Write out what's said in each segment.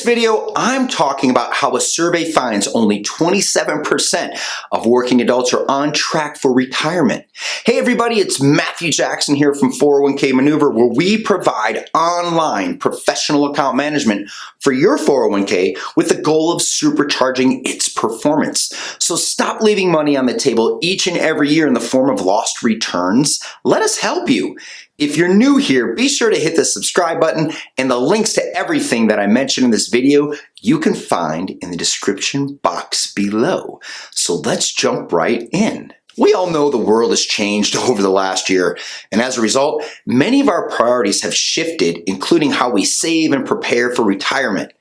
video, I'm talking about how a survey finds only 27% of working adults are on track for retirement. Hey everybody, it's Matthew Jackson here from 401k Maneuver, where we provide online professional account management for your 401k with the goal of supercharging its performance. So stop leaving money on the table each and every year in the form of lost returns. Let us help you. If you're new here, be sure to hit the subscribe button, and the links to everything that I mentioned in this video you can find in the description box below. So let's jump right in. We all know the world has changed over the last year, and as a result, many of our priorities have shifted, including how we save and prepare for retirement.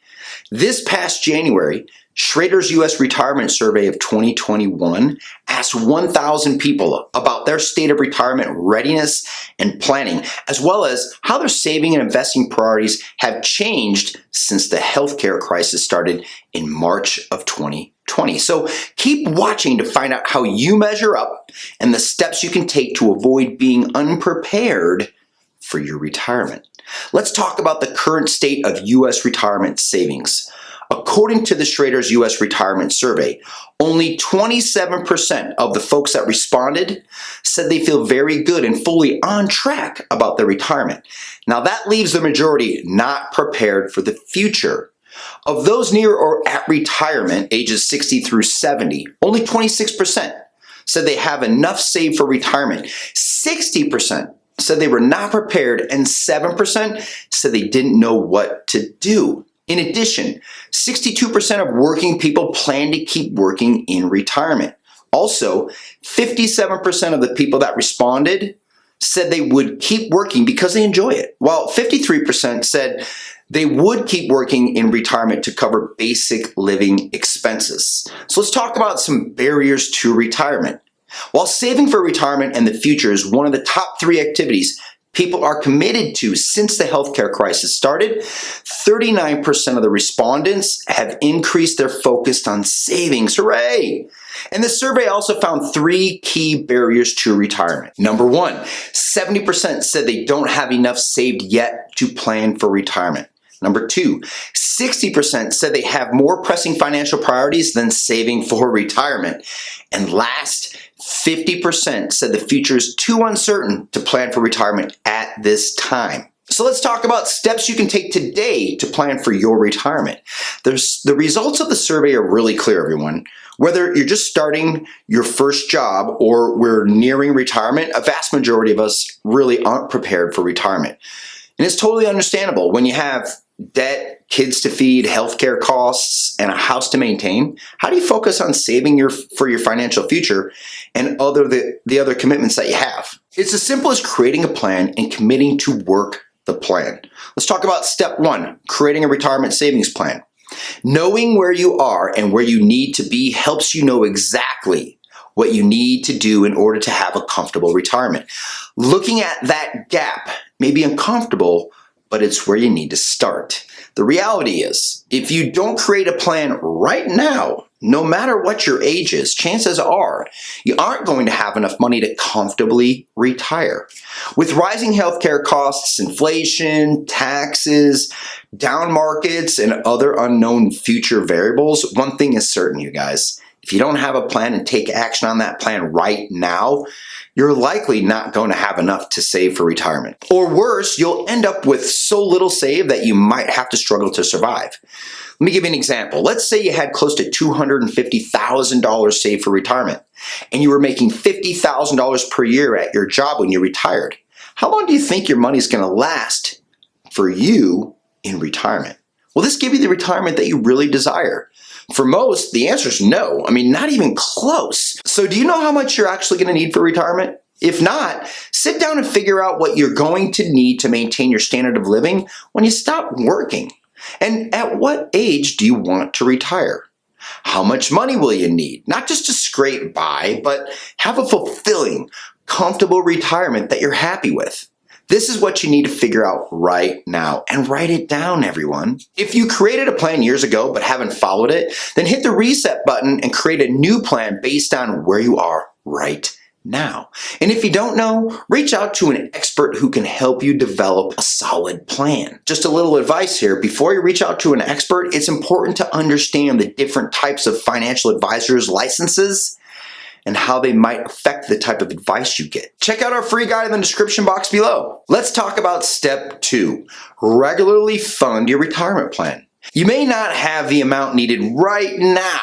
This past January, Schroders US Retirement Survey of 2021 asked 1,000 people about their state of retirement readiness and planning, as well as how their saving and investing priorities have changed since the healthcare crisis started in March of 2020. So keep watching to find out how you measure up and the steps you can take to avoid being unprepared for your retirement. Let's talk about the current state of U.S. retirement savings. According to the Schroders US Retirement Survey, only 27% of the folks that responded said they feel very good and fully on track about their retirement. Now that leaves the majority not prepared for the future. Of those near or at retirement, ages 60 through 70, only 26% said they have enough saved for retirement. 60% said they were not prepared, and 7% said they didn't know what to do. In addition, 62% of working people plan to keep working in retirement. Also, 57% of the people that responded said they would keep working because they enjoy it, while 53% said they would keep working in retirement to cover basic living expenses. So let's talk about some barriers to retirement. While saving for retirement and the future is one of the top 3 activities people are committed to since the healthcare crisis started, 39% of the respondents have increased their focus on savings. Hooray! And the survey also found 3 key barriers to retirement. Number 1, 70% said they don't have enough saved yet to plan for retirement. Number 2, 60% said they have more pressing financial priorities than saving for retirement. And last, 50% said the future is too uncertain to plan for retirement at this time. So let's talk about steps you can take today to plan for your retirement. The results of the survey are really clear, everyone. Whether you're just starting your first job or we're nearing retirement, a vast majority of us really aren't prepared for retirement. And it's totally understandable when you have debt, kids to feed, healthcare costs, and a house to maintain. How do you focus on saving for your financial future and the other commitments that you have? It's as simple as creating a plan and committing to work the plan. Let's talk about step 1, creating a retirement savings plan. Knowing where you are and where you need to be helps you know exactly what you need to do in order to have a comfortable retirement. Looking at that gap may be uncomfortable, but it's where you need to start. The reality is, if you don't create a plan right now, no matter what your age is, chances are you aren't going to have enough money to comfortably retire. With rising healthcare costs, inflation, taxes, down markets, and other unknown future variables, one thing is certain, you guys. If you don't have a plan and take action on that plan right now, you're likely not going to have enough to save for retirement. Or worse, you'll end up with so little saved that you might have to struggle to survive. Let me give you an example. Let's say you had close to $250,000 saved for retirement, and you were making $50,000 per year at your job when you retired. How long do you think your money is going to last for you in retirement? Will this give you the retirement that you really desire? For most, the answer is no. I mean, not even close. So do you know how much you're actually going to need for retirement? If not, sit down and figure out what you're going to need to maintain your standard of living when you stop working. And at what age do you want to retire? How much money will you need? Not just to scrape by, but have a fulfilling, comfortable retirement that you're happy with. This is what you need to figure out right now, and write it down, everyone. If you created a plan years ago but haven't followed it, then hit the reset button and create a new plan based on where you are right now. And if you don't know, reach out to an expert who can help you develop a solid plan. Just a little advice here. Before you reach out to an expert, it's important to understand the different types of financial advisors' licenses and how they might affect the type of advice you get. Check out our free guide in the description box below. Let's talk about step 2. Regularly fund your retirement plan. You may not have the amount needed right now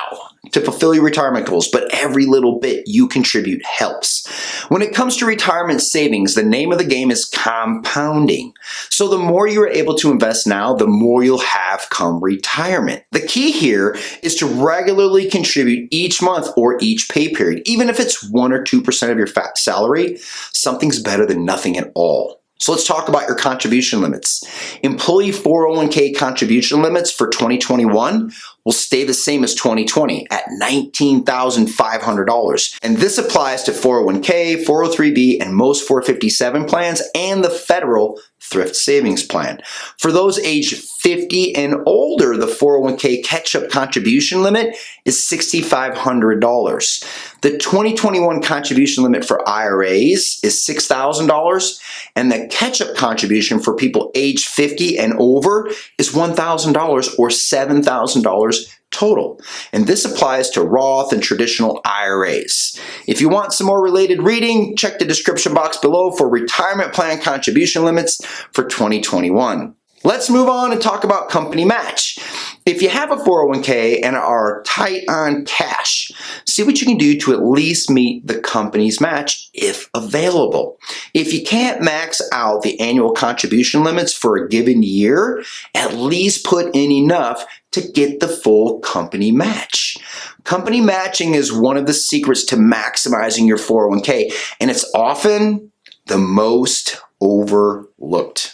to fulfill your retirement goals, but every little bit you contribute helps. When it comes to retirement savings, the name of the game is compounding. So the more you are able to invest now, the more you'll have come retirement. The key here is to regularly contribute each month or each pay period. Even if it's 1 or 2% of your salary, something's better than nothing at all. So let's talk about your contribution limits. Employee 401k contribution limits for 2021 will stay the same as 2020 at $19,500. And this applies to 401k, 403b, and most 457 plans and the federal thrift savings plan. For those age 50 and older, the 401k catch-up contribution limit is $6,500. The 2021 contribution limit for IRAs is $6,000, and the catch-up contribution for people age 50 and over is $1,000 or $7,000 total. And this applies to Roth and traditional IRAs. If you want some more related reading, check the description box below for retirement plan contribution limits for 2021. Let's move on and talk about company match. If you have a 401k and are tight on cash, see what you can do to at least meet the company's match if available. If you can't max out the annual contribution limits for a given year, at least put in enough to get the full company match. Company matching is one of the secrets to maximizing your 401k, and it's often the most overlooked.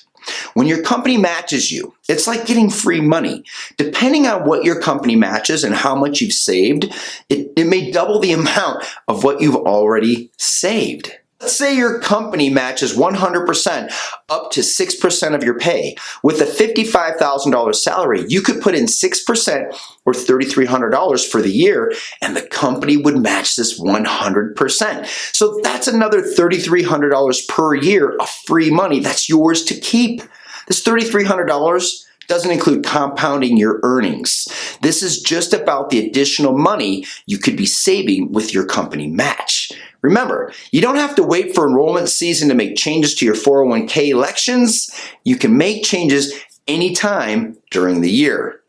When your company matches you, it's like getting free money. Depending on what your company matches and how much you've saved, it may double the amount of what you've already saved. Let's say your company matches 100% up to 6% of your pay. With a $55,000 salary, you could put in 6% or $3,300 for the year, and the company would match this 100%. So that's another $3,300 per year of free money that's yours to keep. This $3,300 doesn't include compounding your earnings. This is just about the additional money you could be saving with your company match. Remember, you don't have to wait for enrollment season to make changes to your 401k elections. You can make changes anytime during the year.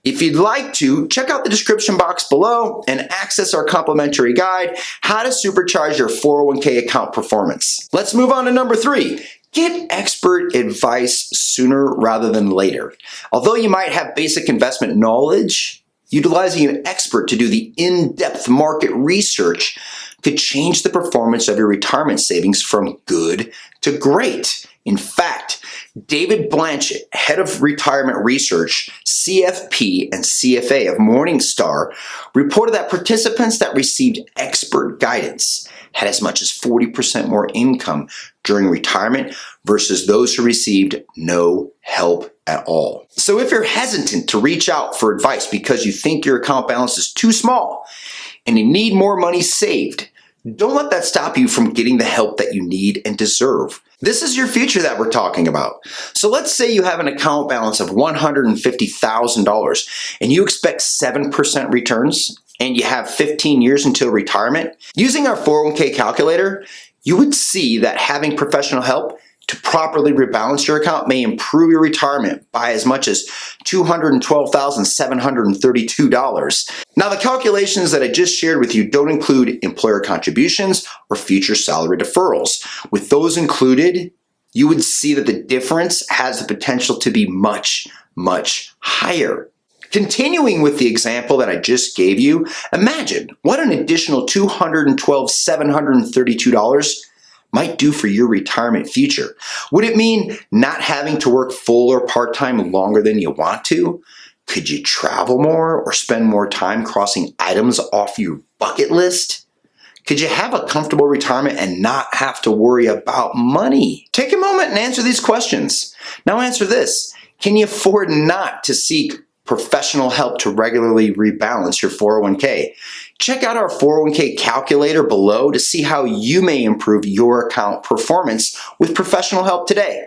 If you'd like to, check out the description box below and access our complimentary guide, How to Supercharge Your 401k Account Performance. Let's move on to number 3. Get expert advice sooner rather than later. Although you might have basic investment knowledge, utilizing an expert to do the in-depth market research could change the performance of your retirement savings from good to great. In fact, David Blanchett, head of retirement research, CFP and CFA of Morningstar, reported that participants that received expert guidance had as much as 40% more income during retirement versus those who received no help at all. So if you're hesitant to reach out for advice because you think your account balance is too small and you need more money saved, don't let that stop you from getting the help that you need and deserve. This is your future that we're talking about. So let's say you have an account balance of $150,000 and you expect 7% returns and you have 15 years until retirement. Using our 401k calculator, you would see that having professional help to properly rebalance your account may improve your retirement by as much as $212,732. Now, the calculations that I just shared with you don't include employer contributions or future salary deferrals. With those included, you would see that the difference has the potential to be much, much higher. Continuing with the example that I just gave you, imagine what an additional $212,732 might do for your retirement future. Would it mean not having to work full or part-time longer than you want to? Could you travel more or spend more time crossing items off your bucket list? Could you have a comfortable retirement and not have to worry about money? Take a moment and answer these questions. Now answer this. Can you afford not to seek professional help to regularly rebalance your 401k? Check out our 401k calculator below to see how you may improve your account performance with professional help today.